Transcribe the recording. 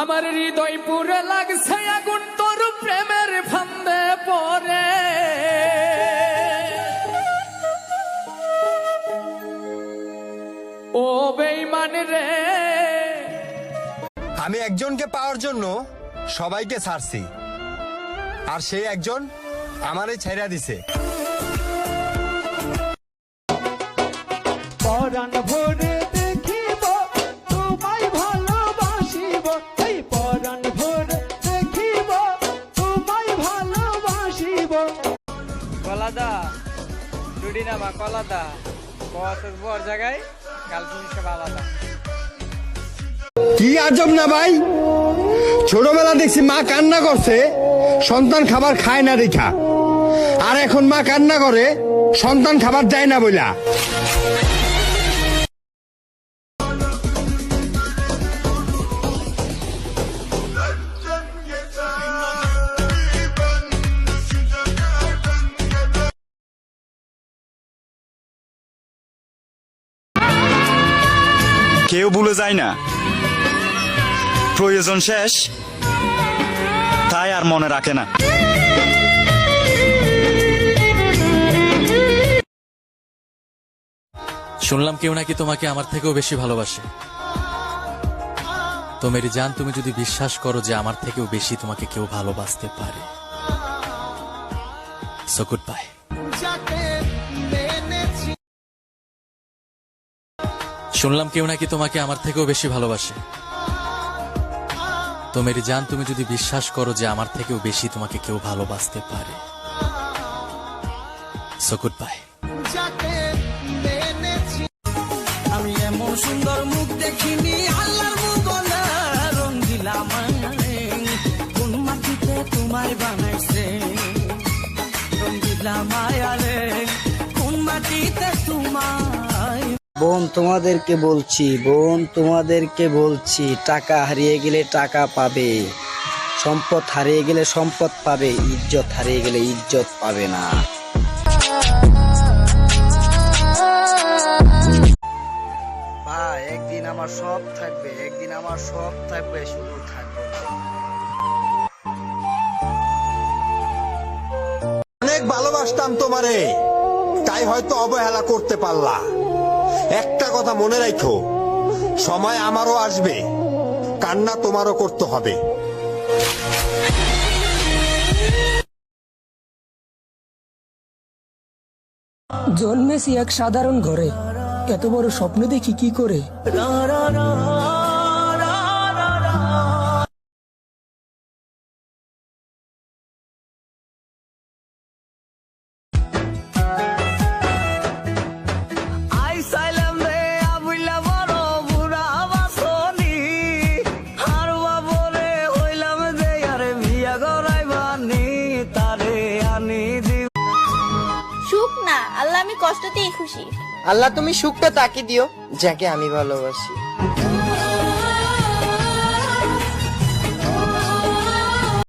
আমার হৃদয় পুরে লাগছে আগুন তোর প্রেমের ফান্দে পড়ে ও বেঈমান রে। আমি একজনকে পাওয়ার জন্য সবাইকে ছাড়ছি, আর সেই একজন আমারে ছেড়ে দিছে। পরাণ ভরে দেখিব তোমায় ভালোবাসিব, এই পরাণ ভরে দেখিব তোমায় ভালোবাসিব। কলাদা ডুডি না বা কলাদা বসের বর জায়গায় গার্লফ্রেন্ড হিসেবে আলাদা। কি আজব না ভাই, ছোটবেলা দেখছি মা কান্না করছে সন্তান খাবার খায় না দেখা, আর এখন মা কান্না করে সন্তান খাবার দেয় না বইলা। কেউ ভুলে যায় না, প্রয়োজন শেষ তাই আর মনে রাখে না। শুনলাম কেউ নাকি তোমাকে আমার থেকেও বেশি ভালোবাসে। তো মেরি জান, তুমি যদি বিশ্বাস করো যে আমার থেকেও বেশি তোমাকে কেউ ভালোবাসতে পারে, সো গুড বাই। শুনলাম কেউ নাকি তোমাকে আমার থেকেও বেশি ভালোবাসে। তো মেরি জান, তুমি যদি বিশ্বাস করো যে আমার থেকেও বেশি তোমাকে কেউ ভালোবাসতে পারে, সো গুড বাই। আমি এমন সুন্দর মুখ দেখিনি, আল্লাহর মুখ বলে রং দিলাম, কোন মাটিতে তোমায় বানাইছে রং দিলাম আয়ারে, কোন মাটিতে তোমায়। বোন তোমাদেরকে বলছি টাকা হারিয়ে গেলে টাকা পাবে, সম্পদ হারিয়ে গেলে সম্পদ পাবে, ইজ্জত হারিয়ে গেলে ইজ্জত পাবে না। ভাই একদিন আমার সব থাকবে, একদিন আমার সব থাকবে, শুধু থাকবে না। অনেক ভালোবাসতাম তোমারে, তাই হয়তো অবহেলা করতে পারলা। একটা কথা মনে রাখো, সময় আমারও আসবে, কান্না তোমারও করতে হবে। জন্মেছি এক সাধারণ ঘরে, এত বড় স্বপ্ন দেখি কি করে। সুখ না, আল্লাহ আমি কষ্টতেই খুশি। আল্লাহ তুমি সুখটা তাকে দিও যাকে আমি ভালোবাসি।